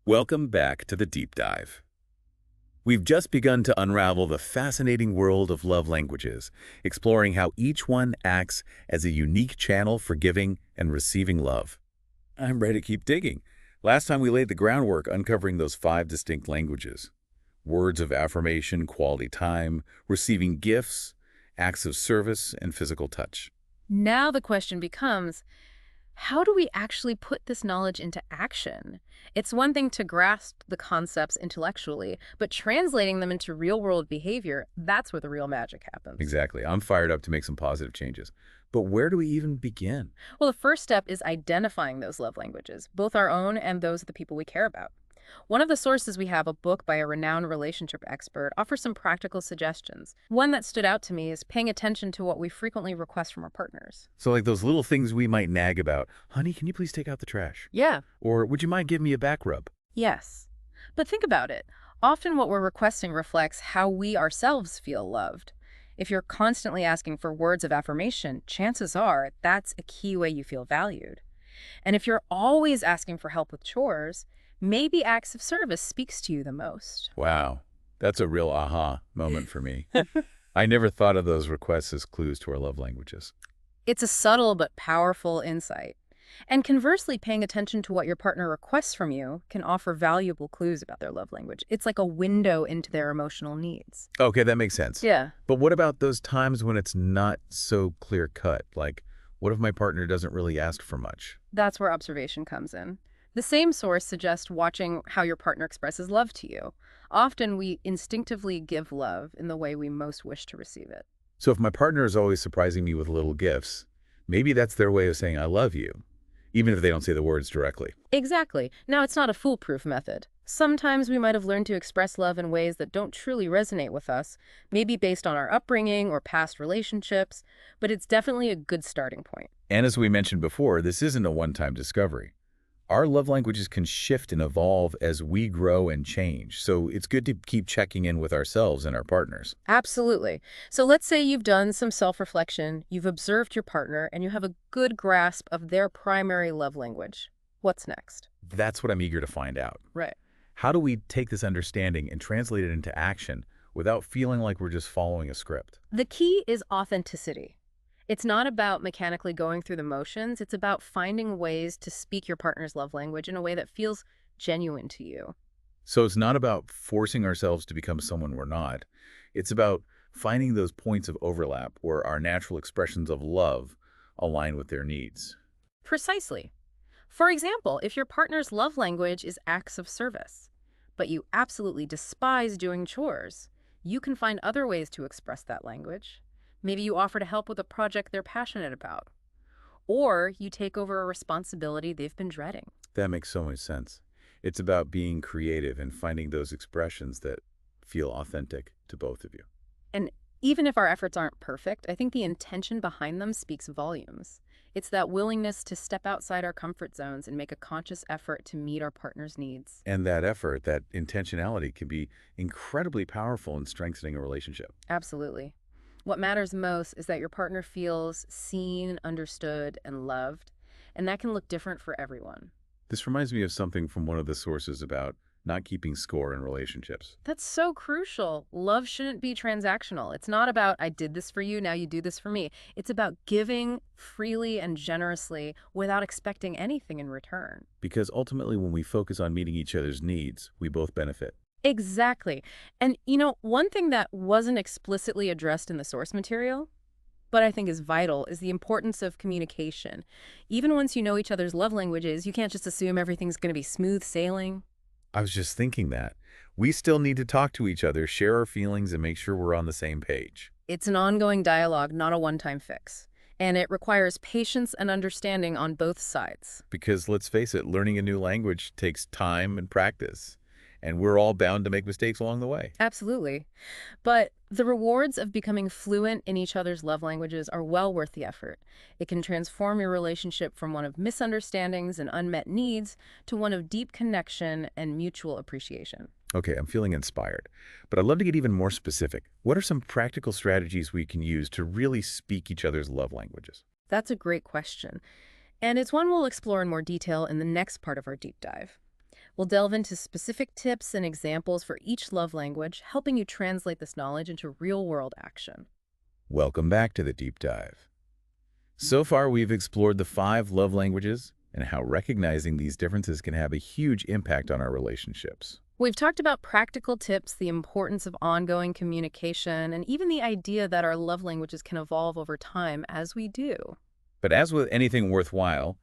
Welcome back to the Deep Dive. We've just begun to unravel the fascinating world of love languages, exploring how each one acts as a unique channel for giving and receiving love. I'm ready to keep digging. Last time we laid the groundwork uncovering those 5 distinct languages. Words of affirmation, quality time, receiving gifts, acts of service, and physical touch. Now the question becomes, how do we actually put this knowledge into action? It's one thing to grasp the concepts intellectually, but translating them into real-world behavior, that's where the real magic happens. Exactly. I'm fired up to make some positive changes. But where do we even begin? Well, the first step is identifying those love languages, both our own and those of the people we care about. One of the sources we have, a book by a renowned relationship expert, offers some practical suggestions. One that stood out to me is paying attention to what we frequently request from our partners. So like those little things we might nag about. Honey, can you please take out the trash? Yeah. Or would you mind giving me a back rub? Yes. But think about it. Often what we're requesting reflects how we ourselves feel loved. If you're constantly asking for words of affirmation, chances are that's a key way you feel valued. And if you're always asking for help with chores, maybe acts of service speaks to you the most. Wow, that's a real aha moment for me. I never thought of those requests as clues to our love languages. It's a subtle but powerful insight. And conversely, paying attention to what your partner requests from you can offer valuable clues about their love language. It's like a window into their emotional needs. Okay, that makes sense. Yeah. But what about those times when it's not so clear cut? Like, what if my partner doesn't really ask for much? That's where observation comes in. The same source suggests watching how your partner expresses love to you. Often we instinctively give love in the way we most wish to receive it. So if my partner is always surprising me with little gifts, maybe that's their way of saying I love you, even if they don't say the words directly. Exactly. Now, it's not a foolproof method. Sometimes we might have learned to express love in ways that don't truly resonate with us, maybe based on our upbringing or past relationships, but it's definitely a good starting point. And as we mentioned before, this isn't a one-time discovery. Our love languages can shift and evolve as we grow and change, so it's good to keep checking in with ourselves and our partners. Absolutely. So let's say you've done some self-reflection, you've observed your partner, and you have a good grasp of their primary love language. What's next? That's what I'm eager to find out. Right. How do we take this understanding and translate it into action without feeling like we're just following a script? The key is authenticity. It's not about mechanically going through the motions. It's about finding ways to speak your partner's love language in a way that feels genuine to you. So it's not about forcing ourselves to become someone we're not. It's about finding those points of overlap where our natural expressions of love align with their needs. Precisely. For example, if your partner's love language is acts of service, but you absolutely despise doing chores, you can find other ways to express that language. Maybe you offer to help with a project they're passionate about, or you take over a responsibility they've been dreading. That makes so much sense. It's about being creative and finding those expressions that feel authentic to both of you. And even if our efforts aren't perfect, I think the intention behind them speaks volumes. It's that willingness to step outside our comfort zones and make a conscious effort to meet our partner's needs. And that effort, that intentionality can be incredibly powerful in strengthening a relationship. Absolutely. What matters most is that your partner feels seen, understood, and loved, and that can look different for everyone. This reminds me of something from one of the sources about not keeping score in relationships. That's so crucial. Love shouldn't be transactional. It's not about, I did this for you, now you do this for me. It's about giving freely and generously without expecting anything in return. Because ultimately, when we focus on meeting each other's needs, we both benefit. Exactly. And one thing that wasn't explicitly addressed in the source material, but I think is vital, is the importance of communication. Even once you know each other's love languages, you can't just assume everything's going to be smooth sailing. I was just thinking that. We still need to talk to each other, share our feelings, and make sure we're on the same page. It's an ongoing dialogue, not a one-time fix. And it requires patience and understanding on both sides. Because let's face it, learning a new language takes time and practice. And we're all bound to make mistakes along the way. Absolutely. But the rewards of becoming fluent in each other's love languages are well worth the effort. It can transform your relationship from one of misunderstandings and unmet needs to one of deep connection and mutual appreciation. Okay, I'm feeling inspired. But I'd love to get even more specific. What are some practical strategies we can use to really speak each other's love languages? That's a great question. And it's one we'll explore in more detail in the next part of our deep dive. We'll delve into specific tips and examples for each love language, helping you translate this knowledge into real-world action. Welcome back to the deep dive. So far, we've explored the 5 love languages and how recognizing these differences can have a huge impact on our relationships. We've talked about practical tips, the importance of ongoing communication, and even the idea that our love languages can evolve over time as we do. But as with anything worthwhile,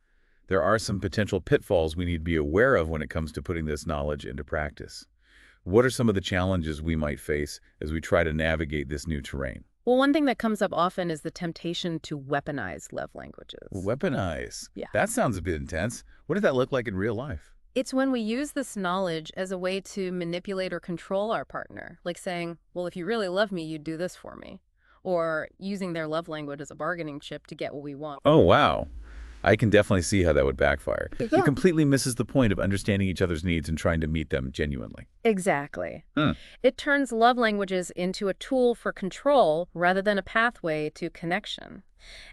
there are some potential pitfalls we need to be aware of when it comes to putting this knowledge into practice. What are some of the challenges we might face as we try to navigate this new terrain? Well, one thing that comes up often is the temptation to weaponize love languages. Weaponize. Yeah. That sounds a bit intense. What does that look like in real life? It's when we use this knowledge as a way to manipulate or control our partner, like saying, well, if you really love me, you'd do this for me. Or using their love language as a bargaining chip to get what we want. Oh, wow. I can definitely see how that would backfire. It Yeah. completely misses the point of understanding each other's needs and trying to meet them genuinely. Exactly. Hmm. It turns love languages into a tool for control rather than a pathway to connection.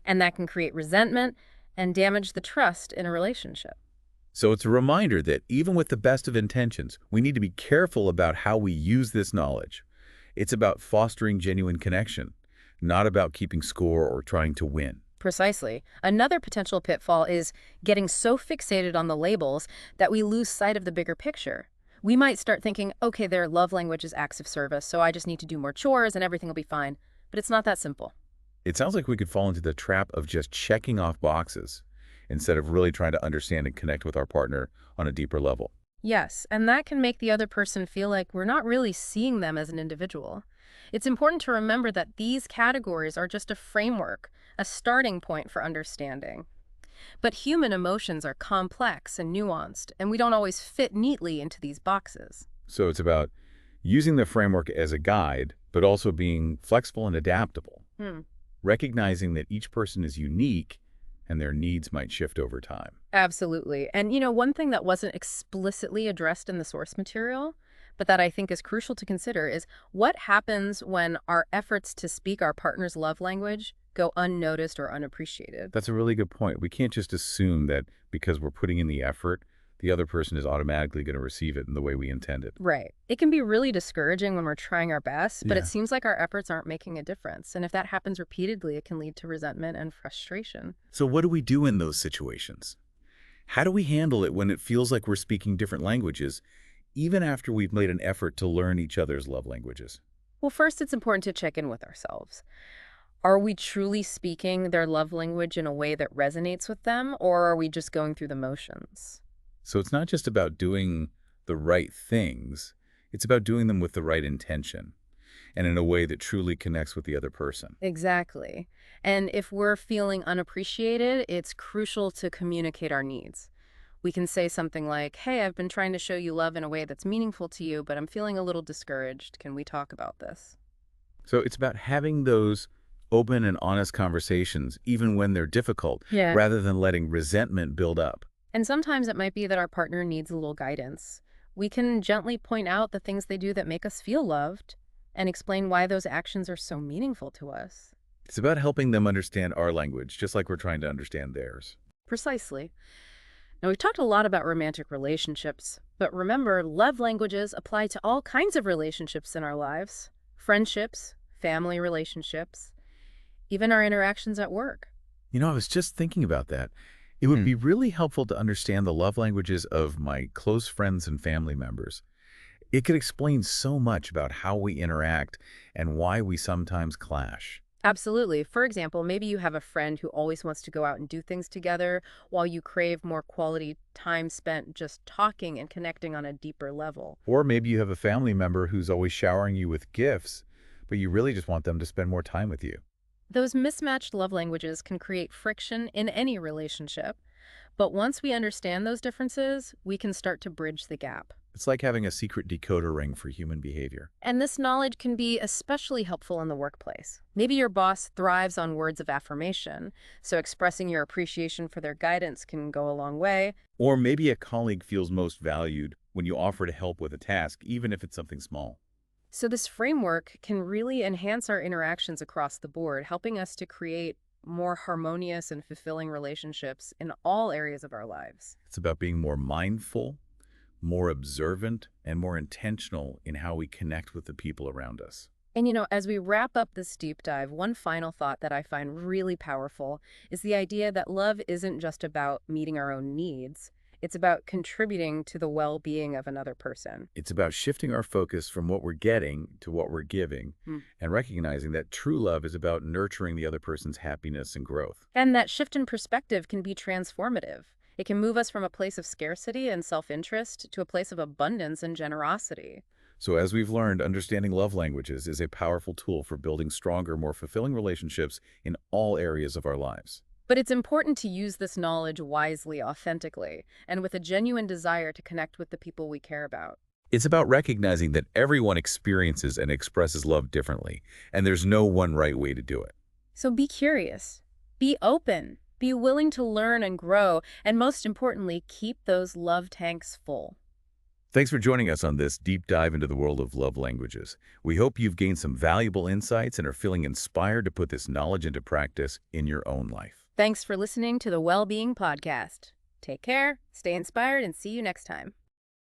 And that can create resentment and damage the trust in a relationship. So it's a reminder that even with the best of intentions, we need to be careful about how we use this knowledge. It's about fostering genuine connection, not about keeping score or trying to win. Precisely. Another potential pitfall is getting so fixated on the labels that we lose sight of the bigger picture. We might start thinking, okay, their love language is acts of service, so I just need to do more chores and everything will be fine. But it's not that simple. It sounds like we could fall into the trap of just checking off boxes instead of really trying to understand and connect with our partner on a deeper level. Yes, and that can make the other person feel like we're not really seeing them as an individual. It's important to remember that these categories are just a framework, a starting point for understanding. But human emotions are complex and nuanced, and we don't always fit neatly into these boxes. So it's about using the framework as a guide, but also being flexible and adaptable, Hmm. recognizing that each person is unique and their needs might shift over time. Absolutely. And one thing that wasn't explicitly addressed in the source material, but that I think is crucial to consider is what happens when our efforts to speak our partner's love language go unnoticed or unappreciated. That's a really good point. We can't just assume that because we're putting in the effort, the other person is automatically going to receive it in the way we intended. Right. It can be really discouraging when we're trying our best, but it Yeah. seems like our efforts aren't making a difference. And if that happens repeatedly, it can lead to resentment and frustration. So what do we do in those situations? How do we handle it when it feels like we're speaking different languages, even after we've made an effort to learn each other's love languages? Well, first, it's important to check in with ourselves. Are we truly speaking their love language in a way that resonates with them, or are we just going through the motions? So it's not just about doing the right things, it's about doing them with the right intention and in a way that truly connects with the other person. Exactly. And if we're feeling unappreciated, it's crucial to communicate our needs. We can say something like, hey, I've been trying to show you love in a way that's meaningful to you, but I'm feeling a little discouraged. Can we talk about this? So it's about having those open and honest conversations, even when they're difficult, Yeah. rather than letting resentment build up. And sometimes it might be that our partner needs a little guidance. We can gently point out the things they do that make us feel loved and explain why those actions are so meaningful to us. It's about helping them understand our language, just like we're trying to understand theirs. Precisely. Now, we've talked a lot about romantic relationships, but remember, love languages apply to all kinds of relationships in our lives. Friendships, family relationships, even our interactions at work. I was just thinking about that. It would be really helpful to understand the love languages of my close friends and family members. It could explain so much about how we interact and why we sometimes clash. Absolutely. For example, maybe you have a friend who always wants to go out and do things together while you crave more quality time spent just talking and connecting on a deeper level. Or maybe you have a family member who's always showering you with gifts, but you really just want them to spend more time with you. Those mismatched love languages can create friction in any relationship, but once we understand those differences, we can start to bridge the gap. It's like having a secret decoder ring for human behavior. And this knowledge can be especially helpful in the workplace. Maybe your boss thrives on words of affirmation, so expressing your appreciation for their guidance can go a long way. Or maybe a colleague feels most valued when you offer to help with a task, even if it's something small. So this framework can really enhance our interactions across the board, helping us to create more harmonious and fulfilling relationships in all areas of our lives. It's about being more mindful, more observant, and more intentional in how we connect with the people around us. And as we wrap up this deep dive, one final thought that I find really powerful is the idea that love isn't just about meeting our own needs. It's about contributing to the well-being of another person. It's about shifting our focus from what we're getting to what we're giving Hmm. and recognizing that true love is about nurturing the other person's happiness and growth. And that shift in perspective can be transformative. It can move us from a place of scarcity and self-interest to a place of abundance and generosity. So as we've learned, understanding love languages is a powerful tool for building stronger, more fulfilling relationships in all areas of our lives. But it's important to use this knowledge wisely, authentically, and with a genuine desire to connect with the people we care about. It's about recognizing that everyone experiences and expresses love differently, and there's no one right way to do it. So be curious, be open, be willing to learn and grow, and most importantly, keep those love tanks full. Thanks for joining us on this deep dive into the world of love languages. We hope you've gained some valuable insights and are feeling inspired to put this knowledge into practice in your own life. Thanks for listening to the Wellbeing Podcast. Take care, stay inspired, and see you next time.